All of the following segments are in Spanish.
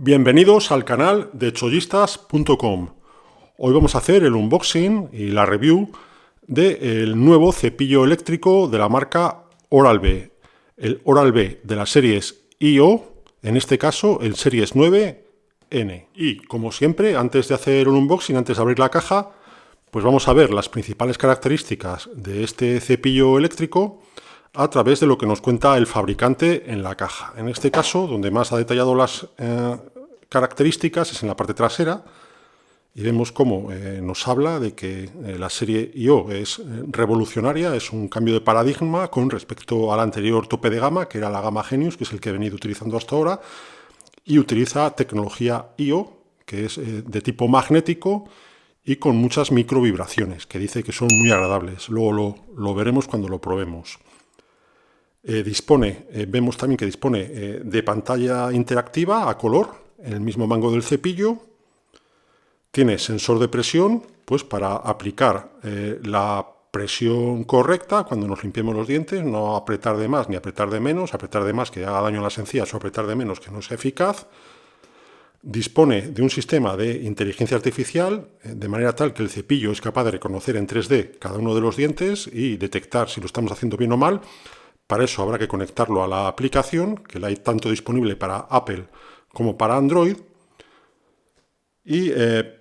Bienvenidos al canal de chollistas.com. Hoy vamos a hacer el unboxing y la review del nuevo cepillo eléctrico de la marca Oral-B. El Oral-B de las series iO, en este caso el Series 9N. Y como siempre, antes de hacer un unboxing, antes de abrir la caja, pues vamos a ver las principales características de este cepillo eléctrico a través de lo que nos cuenta el fabricante en la caja. En este caso, donde más ha detallado las características es en la parte trasera, y vemos cómo nos habla de que la serie iO es revolucionaria, es un cambio de paradigma con respecto al anterior tope de gama, que era la gama Genius, que es el que he venido utilizando hasta ahora, y utiliza tecnología iO, que es de tipo magnético y con muchas microvibraciones, que dice que son muy agradables. Luego lo veremos cuando lo probemos. Vemos también que dispone de pantalla interactiva a color en el mismo mango del cepillo. Tiene sensor de presión, pues para aplicar la presión correcta cuando nos limpiemos los dientes, no apretar de más ni apretar de menos, apretar de más que haga daño a las encías o apretar de menos que no sea eficaz. Dispone de un sistema de inteligencia artificial, de manera tal que el cepillo es capaz de reconocer en 3D cada uno de los dientes y detectar si lo estamos haciendo bien o mal. Para eso habrá que conectarlo a la aplicación, que la hay tanto disponible para Apple como para Android. Y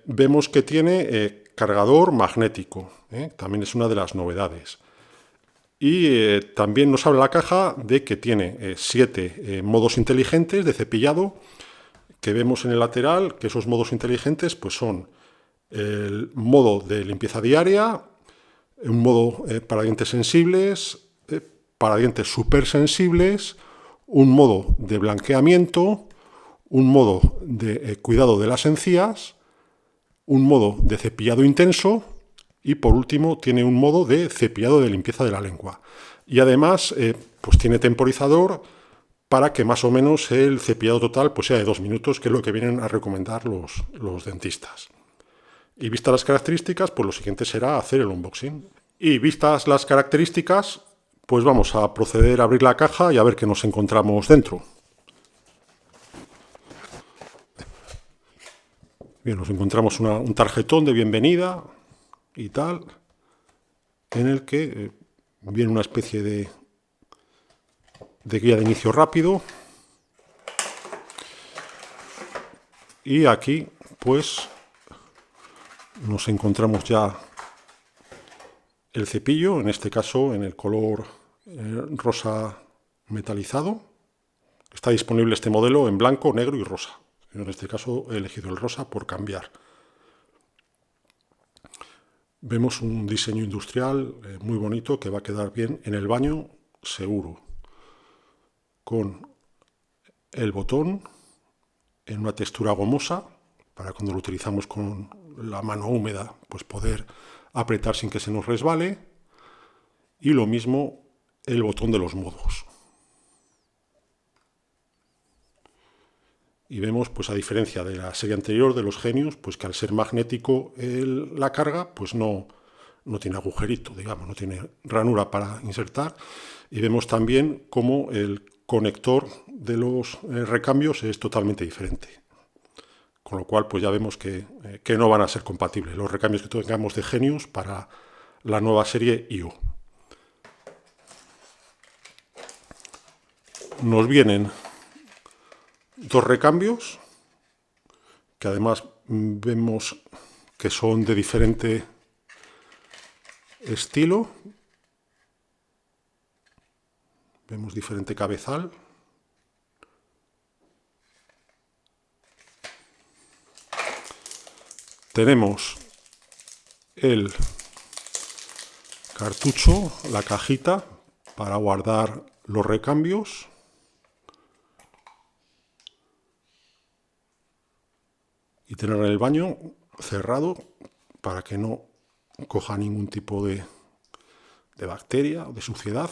vemos que tiene cargador magnético, también es una de las novedades. Y también nos habla la caja de que tiene 7 modos inteligentes de cepillado, que vemos en el lateral, que esos modos inteligentes pues son el modo de limpieza diaria, un modo para dientes sensibles, para dientes súper sensibles, un modo de blanqueamiento, un modo de cuidado de las encías, un modo de cepillado intenso y por último tiene un modo de cepillado de limpieza de la lengua. Y además pues tiene temporizador para que más o menos el cepillado total pues sea de 2 minutos, que es lo que vienen a recomendar los dentistas. Y vistas las características, pues lo siguiente será hacer el unboxing. Y vistas las características, pues vamos a proceder a abrir la caja y a ver qué nos encontramos dentro. Bien, nos encontramos un tarjetón de bienvenida y tal, en el que viene una especie de guía de inicio rápido. Y aquí, pues, nos encontramos ya el cepillo, en este caso en el color rosa metalizado. Está disponible este modelo en blanco, negro y rosa. En este caso he elegido el rosa por cambiar. Vemos un diseño industrial muy bonito que va a quedar bien en el baño, seguro. Con el botón en una textura gomosa, para cuando lo utilizamos con la mano húmeda, pues poder apretar sin que se nos resbale. Y lo mismo el botón de los modos. Y vemos, pues a diferencia de la serie anterior de los Genius, pues que al ser magnético la carga, pues no tiene agujerito, digamos, no tiene ranura para insertar. Y vemos también cómo el conector de los recambios es totalmente diferente. Con lo cual, pues ya vemos que no van a ser compatibles los recambios que tengamos de Genius para la nueva serie iO. Nos vienen 2 recambios, que además vemos que son de diferente estilo. Vemos diferente cabezal. Tenemos el cartucho, la cajita para guardar los recambios. Y tener el baño cerrado para que no coja ningún tipo de bacteria o de suciedad.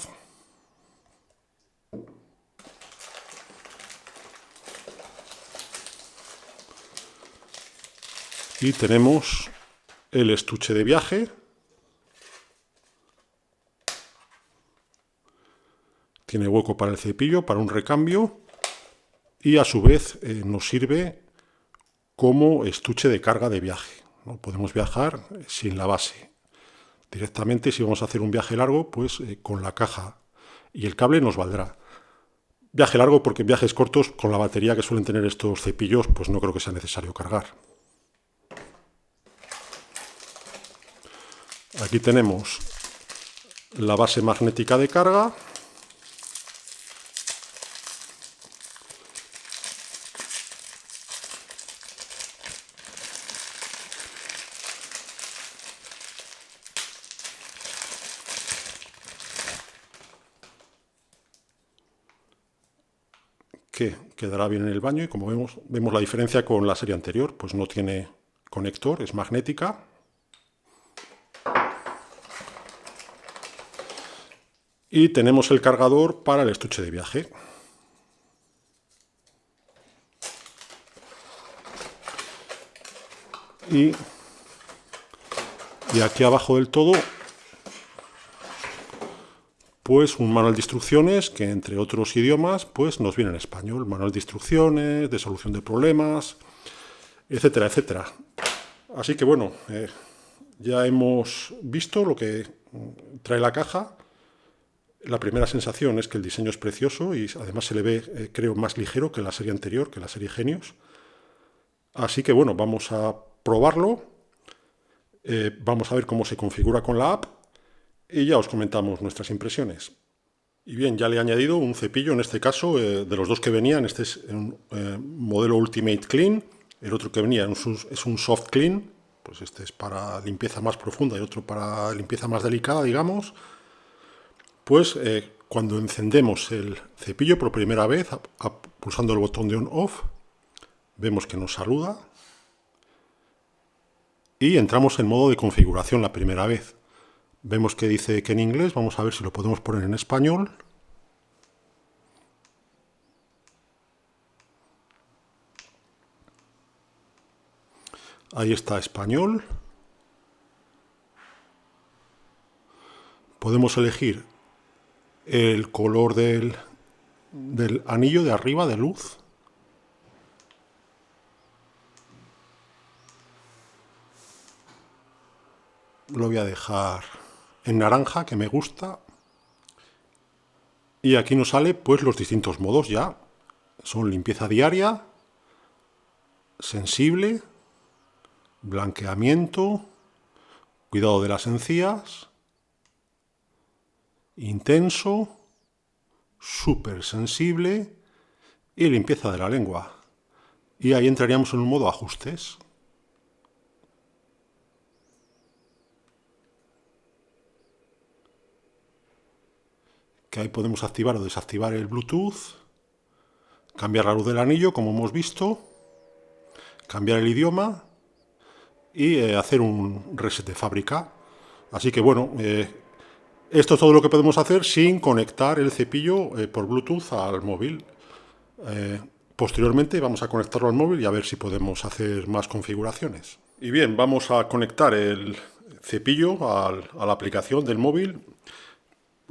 Y tenemos el estuche de viaje. Tiene hueco para el cepillo, para un recambio. Y a su vez nos sirve como estuche de carga de viaje, ¿no? Podemos viajar sin la base. Directamente, si vamos a hacer un viaje largo, pues con la caja y el cable nos valdrá. Viaje largo porque viajes cortos, con la batería que suelen tener estos cepillos, pues no creo que sea necesario cargar. Aquí tenemos la base magnética de carga. Que quedará bien en el baño y como vemos la diferencia con la serie anterior, pues no tiene conector, es magnética. Y tenemos el cargador para el estuche de viaje. Y aquí abajo del todo, pues un manual de instrucciones que, entre otros idiomas, pues nos viene en español. Manual de instrucciones, de solución de problemas, etcétera, etcétera. Así que bueno, ya hemos visto lo que trae la caja. La primera sensación es que el diseño es precioso y además se le ve, creo, más ligero que la serie anterior, que la serie Genius. Así que bueno, vamos a probarlo. Vamos a ver cómo se configura con la app y ya os comentamos nuestras impresiones. Y bien, ya le he añadido un cepillo, en este caso, de los dos que venían. Este es un modelo Ultimate Clean, el otro que venía es un Soft Clean, pues este es para limpieza más profunda y otro para limpieza más delicada, digamos. Pues cuando encendemos el cepillo por primera vez, pulsando el botón de On-Off, vemos que nos saluda y entramos en modo de configuración la primera vez. Vemos que dice que en inglés, vamos a ver si lo podemos poner en español. Ahí está español. Podemos elegir el color del anillo de arriba de luz. Lo voy a dejar en naranja, que me gusta. Y aquí nos sale pues los distintos modos ya. Son limpieza diaria, sensible, blanqueamiento, cuidado de las encías, intenso, súper sensible y limpieza de la lengua. Y ahí entraríamos en un modo ajustes. Que ahí podemos activar o desactivar el Bluetooth, cambiar la luz del anillo, como hemos visto, cambiar el idioma y hacer un reset de fábrica. Así que bueno, esto es todo lo que podemos hacer sin conectar el cepillo por Bluetooth al móvil. Posteriormente vamos a conectarlo al móvil y a ver si podemos hacer más configuraciones. Y bien, vamos a conectar el cepillo a la aplicación del móvil.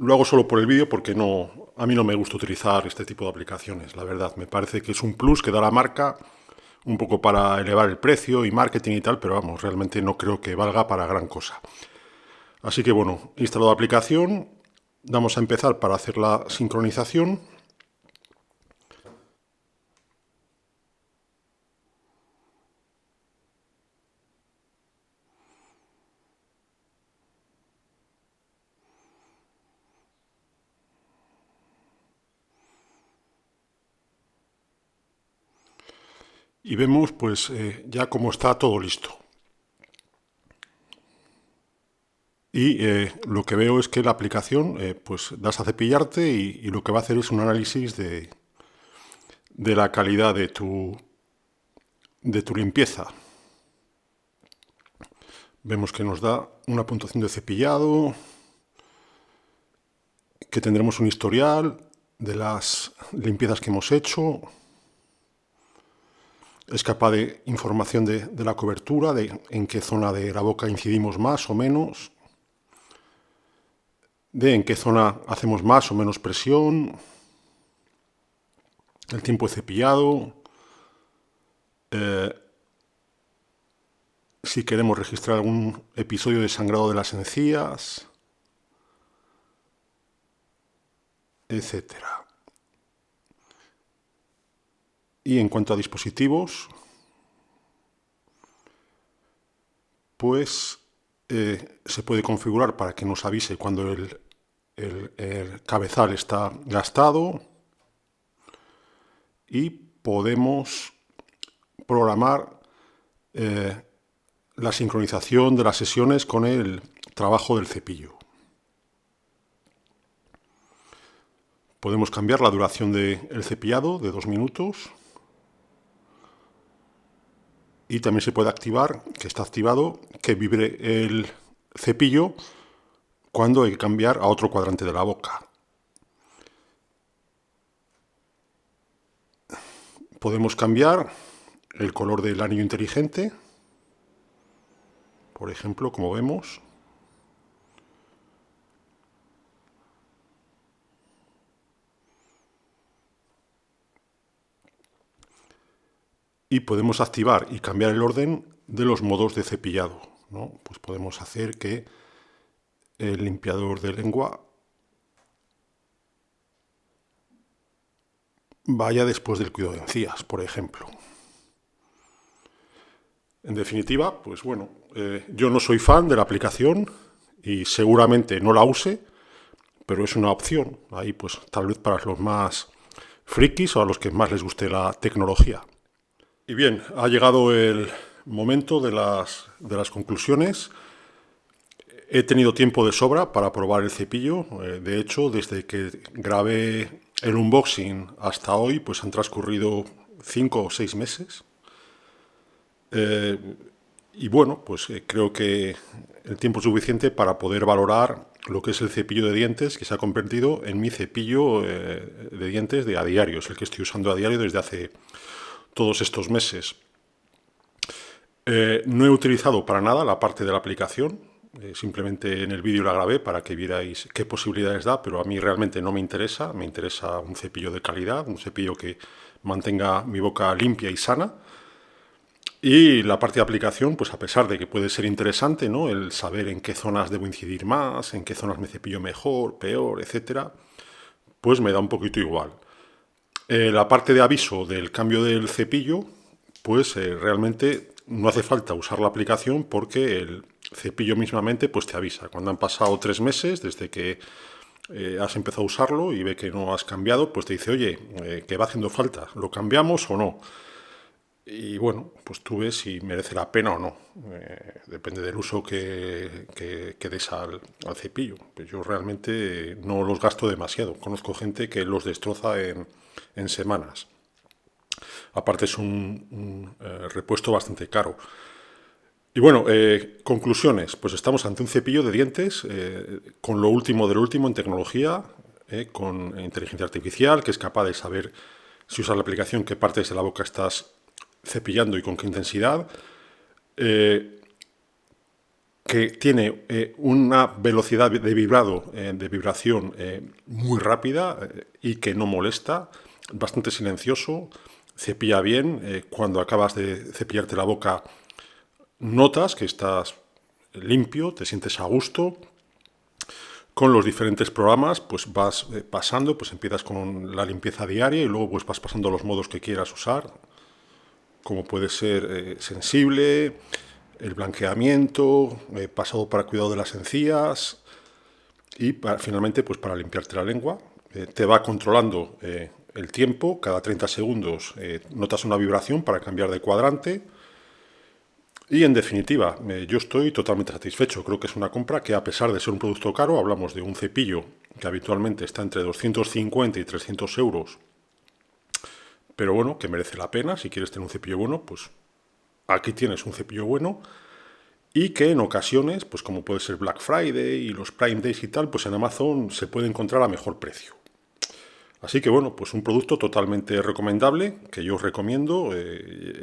Lo hago solo por el vídeo porque a mí no me gusta utilizar este tipo de aplicaciones, la verdad. Me parece que es un plus que da la marca, un poco para elevar el precio y marketing y tal, pero vamos, realmente no creo que valga para gran cosa. Así que bueno, instalado la aplicación, vamos a empezar para hacer la sincronización. Y vemos pues ya cómo está todo listo. Y lo que veo es que la aplicación pues das a cepillarte y lo que va a hacer es un análisis de la calidad de tu limpieza. Vemos que nos da una puntuación de cepillado, que tendremos un historial de las limpiezas que hemos hecho. Es capaz de información de la cobertura, de en qué zona de la boca incidimos más o menos, de en qué zona hacemos más o menos presión, el tiempo de cepillado, si queremos registrar algún episodio de sangrado de las encías, etcétera. Y en cuanto a dispositivos, pues se puede configurar para que nos avise cuando el cabezal está gastado, y podemos programar la sincronización de las sesiones con el trabajo del cepillo. Podemos cambiar la duración del cepillado de 2 minutos. Y también se puede activar, que está activado, que vibre el cepillo cuando hay que cambiar a otro cuadrante de la boca. Podemos cambiar el color del anillo inteligente, por ejemplo, como vemos. Y podemos activar y cambiar el orden de los modos de cepillado, ¿no? Pues podemos hacer que el limpiador de lengua vaya después del cuidado de encías, por ejemplo. En definitiva, pues bueno, yo no soy fan de la aplicación y seguramente no la use, pero es una opción. Ahí pues tal vez para los más frikis o a los que más les guste la tecnología. Y bien, ha llegado el momento de las conclusiones. He tenido tiempo de sobra para probar el cepillo. De hecho, desde que grabé el unboxing hasta hoy, pues han transcurrido 5 o 6 meses. Y bueno, pues creo que el tiempo es suficiente para poder valorar lo que es el cepillo de dientes, que se ha convertido en mi cepillo de dientes de a diario. Es el que estoy usando a diario desde hace todos estos meses. No he utilizado para nada la parte de la aplicación. Simplemente en el vídeo la grabé para que vierais qué posibilidades da, pero a mí realmente no me interesa. Me interesa un cepillo de calidad, un cepillo que mantenga mi boca limpia y sana. Y la parte de aplicación, pues a pesar de que puede ser interesante, ¿no?, el saber en qué zonas debo incidir más, en qué zonas me cepillo mejor, peor, etcétera, pues me da un poquito igual. La parte de aviso del cambio del cepillo, pues realmente no hace falta usar la aplicación porque el cepillo mismamente pues te avisa. Cuando han pasado 3 meses desde que has empezado a usarlo y ve que no has cambiado, pues te dice, oye, que va haciendo falta, ¿lo cambiamos o no? Y bueno, pues tú ves si merece la pena o no. Depende del uso que des al cepillo. Pues yo realmente no los gasto demasiado. Conozco gente que los destroza en semanas. Aparte es un repuesto bastante caro. Y bueno, conclusiones. Pues estamos ante un cepillo de dientes con lo último del último en tecnología, con inteligencia artificial, que es capaz de saber, si usas la aplicación, qué partes de la boca estás cepillando y con qué intensidad, que tiene una velocidad de vibrado, de vibración muy rápida y que no molesta, bastante silencioso, cepilla bien. Cuando acabas de cepillarte la boca notas que estás limpio, te sientes a gusto. Con los diferentes programas pues vas pasando, pues empiezas con la limpieza diaria y luego pues vas pasando los modos que quieras usar, como puede ser sensible, el blanqueamiento, pasado para cuidado de las encías y finalmente pues para limpiarte la lengua. Te va controlando el tiempo, cada 30 segundos notas una vibración para cambiar de cuadrante. Y en definitiva, yo estoy totalmente satisfecho. Creo que es una compra que, a pesar de ser un producto caro, hablamos de un cepillo que habitualmente está entre 250 y 300 euros, pero bueno, que merece la pena. Si quieres tener un cepillo bueno, pues aquí tienes un cepillo bueno, y que en ocasiones, pues como puede ser Black Friday y los Prime Days y tal, pues en Amazon se puede encontrar a mejor precio. Así que bueno, pues un producto totalmente recomendable, que yo os recomiendo.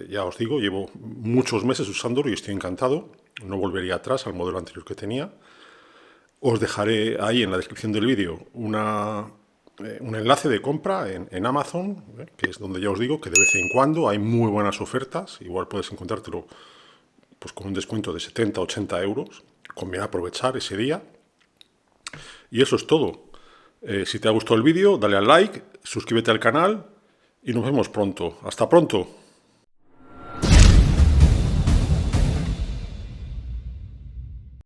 Ya os digo, llevo muchos meses usándolo y estoy encantado. No volvería atrás al modelo anterior que tenía. Os dejaré ahí en la descripción del vídeo un enlace de compra en Amazon, que es donde ya os digo que de vez en cuando hay muy buenas ofertas. Igual puedes encontrártelo pues con un descuento de 70-80 euros. Conviene aprovechar ese día. Y eso es todo. Si te ha gustado el vídeo, dale al like, suscríbete al canal y nos vemos pronto. ¡Hasta pronto!